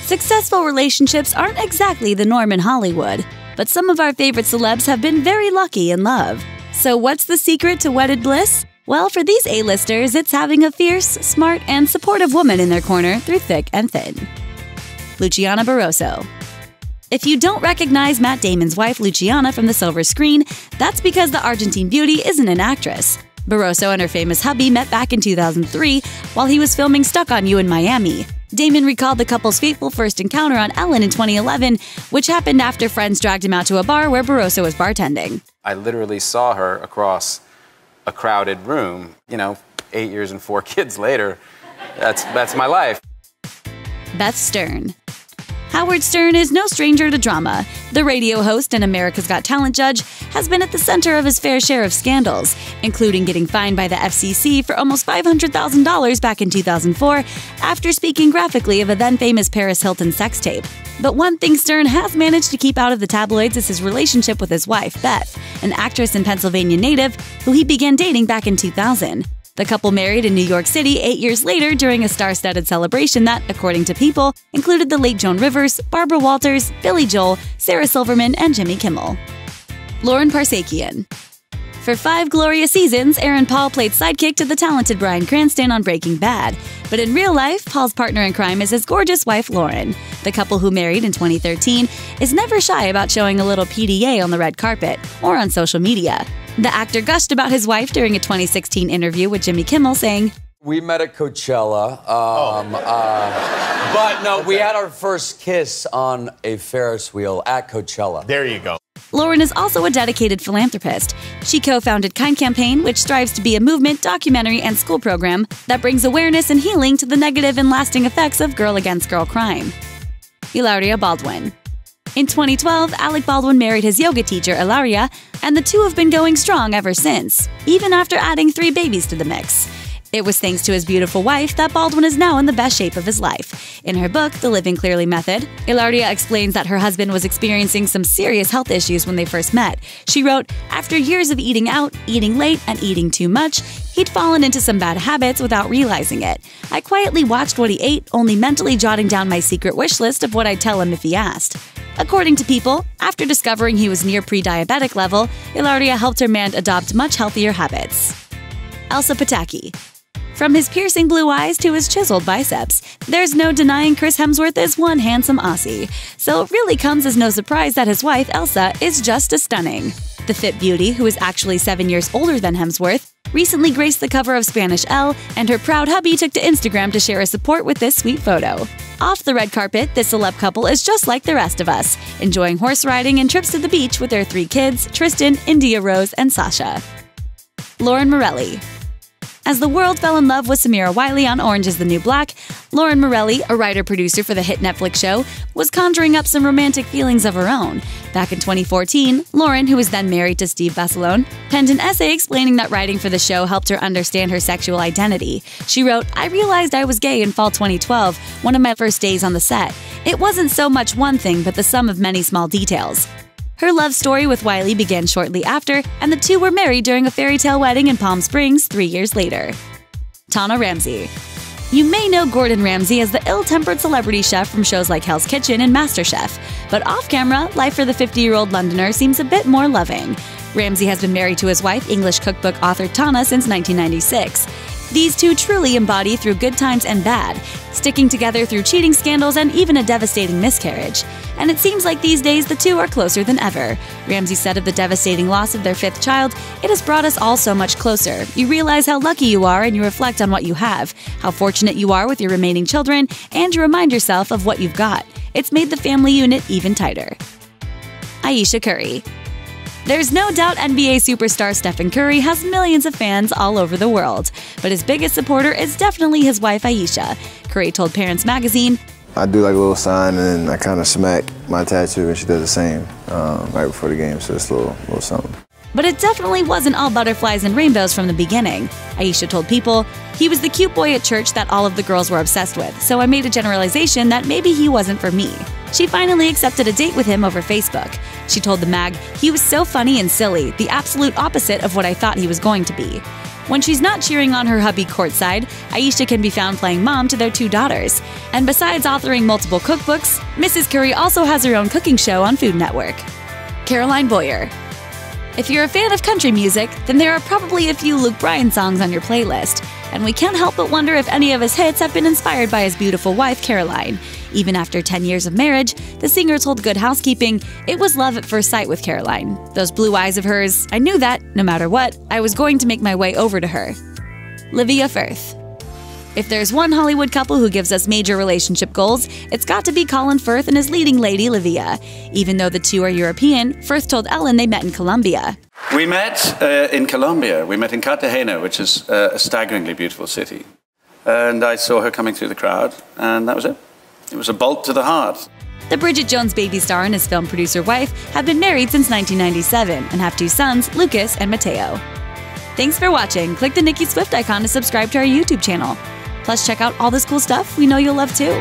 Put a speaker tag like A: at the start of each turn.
A: Successful relationships aren't exactly the norm in Hollywood, but some of our favorite celebs have been very lucky in love. So what's the secret to wedded bliss? Well, for these A-listers, it's having a fierce, smart, and supportive woman in their corner through thick and thin. Luciana Barroso. If you don't recognize Matt Damon's wife Luciana from the silver screen, that's because the Argentine beauty isn't an actress. Barroso and her famous hubby met back in 2003 while he was filming Stuck on You in Miami. Damon recalled the couple's fateful first encounter on Ellen in 2011, which happened after friends dragged him out to a bar where Barroso was bartending.
B: I literally saw her across a crowded room, 8 years and 4 kids later. That's my life.
A: Beth Stern. Howard Stern is no stranger to drama. The radio host and America's Got Talent judge has been at the center of his fair share of scandals, including getting fined by the FCC for almost $500,000 back in 2004 after speaking graphically of a then-famous Paris Hilton sex tape. But one thing Stern has managed to keep out of the tabloids is his relationship with his wife, Beth, an actress and Pennsylvania native who he began dating back in 2000. The couple married in New York City 8 years later during a star-studded celebration that, according to People, included the late Joan Rivers, Barbara Walters, Billy Joel, Sarah Silverman, and Jimmy Kimmel. Lauren Parsekian. For 5 glorious seasons, Aaron Paul played sidekick to the talented Bryan Cranston on Breaking Bad. But in real life, Paul's partner in crime is his gorgeous wife, Lauren. The couple, who married in 2013, is never shy about showing a little PDA on the red carpet or on social media. The actor gushed about his wife during a 2016 interview with Jimmy Kimmel, saying,
C: "We met at Coachella, but no, we had our first kiss on a Ferris wheel at Coachella."
D: There you go.
A: Lauren is also a dedicated philanthropist. She co-founded Kind Campaign, which strives to be a movement, documentary, and school program that brings awareness and healing to the negative and lasting effects of girl-against-girl crime. Hilaria Baldwin. In 2012, Alec Baldwin married his yoga teacher, Hilaria, and the two have been going strong ever since, even after adding 3 babies to the mix. It was thanks to his beautiful wife that Baldwin is now in the best shape of his life. In her book, The Living Clearly Method, Hilaria explains that her husband was experiencing some serious health issues when they first met. She wrote, "After years of eating out, eating late, and eating too much, he'd fallen into some bad habits without realizing it. I quietly watched what he ate, only mentally jotting down my secret wish list of what I'd tell him if he asked." According to People, after discovering he was near pre-diabetic level, Hilaria helped her man adopt much healthier habits. Elsa Pataky. From his piercing blue eyes to his chiseled biceps, there's no denying Chris Hemsworth is one handsome Aussie. So it really comes as no surprise that his wife, Elsa, is just as stunning. The fit beauty, who is actually 7 years older than Hemsworth, recently graced the cover of Spanish Elle, and her proud hubby took to Instagram to share his support with this sweet photo. Off the red carpet, this celeb couple is just like the rest of us, enjoying horse riding and trips to the beach with their 3 kids, Tristan, India Rose, and Sasha. Lauren Morelli. As the world fell in love with Samira Wiley on Orange is the New Black, Lauren Morelli, a writer-producer for the hit Netflix show, was conjuring up some romantic feelings of her own. Back in 2014, Lauren, who was then married to Steve Basalone, penned an essay explaining that writing for the show helped her understand her sexual identity. She wrote, "I realized I was gay in fall 2012, one of my first days on the set. It wasn't so much one thing, but the sum of many small details." Her love story with Wiley began shortly after, and the two were married during a fairy tale wedding in Palm Springs 3 years later. Tana Ramsay. You may know Gordon Ramsay as the ill-tempered celebrity chef from shows like Hell's Kitchen and MasterChef, but off-camera, life for the 50-year-old Londoner seems a bit more loving. Ramsay has been married to his wife, English cookbook author Tana, since 1996. These two truly embody through good times and bad, sticking together through cheating scandals and even a devastating miscarriage. And it seems like these days the two are closer than ever. Ramsay said of the devastating loss of their 5th child, "It has brought us all so much closer. You realize how lucky you are and you reflect on what you have, how fortunate you are with your remaining children, and you remind yourself of what you've got. It's made the family unit even tighter." Ayesha Curry. There's no doubt NBA superstar Stephen Curry has millions of fans all over the world, but his biggest supporter is definitely his wife Ayesha. Curry told Parents Magazine,
E: "I do like a little sign and I kind of smack my tattoo and she does the same right before the game, so it's a little something."
A: But it definitely wasn't all butterflies and rainbows from the beginning. Ayesha told People, "He was the cute boy at church that all of the girls were obsessed with, so I made a generalization that maybe he wasn't for me." She finally accepted a date with him over Facebook. She told the mag, "He was so funny and silly, the absolute opposite of what I thought he was going to be." When she's not cheering on her hubby courtside, Ayesha can be found playing mom to their 2 daughters. And besides authoring multiple cookbooks, Mrs. Curry also has her own cooking show on Food Network. Caroline Boyer. If you're a fan of country music, then there are probably a few Luke Bryan songs on your playlist. And we can't help but wonder if any of his hits have been inspired by his beautiful wife, Caroline. Even after 10 years of marriage, the singer told Good Housekeeping, "It was love at first sight with Caroline. Those blue eyes of hers, I knew that, no matter what, I was going to make my way over to her." Livia Firth. If there's one Hollywood couple who gives us major relationship goals, it's got to be Colin Firth and his leading lady, Livia. Even though the two are European, Firth told Ellen they met in Colombia.
D: We met in Colombia. We met in Cartagena, which is a staggeringly beautiful city. And I saw her coming through the crowd, and that was it. It was a bolt to the heart.
A: The Bridget Jones baby star and his film producer wife have been married since 1997 and have 2 sons, Lucas and Mateo. Thanks for watching. Click the Nicki Swift icon to subscribe to our YouTube channel. Plus, check out all this cool stuff we know you'll love too.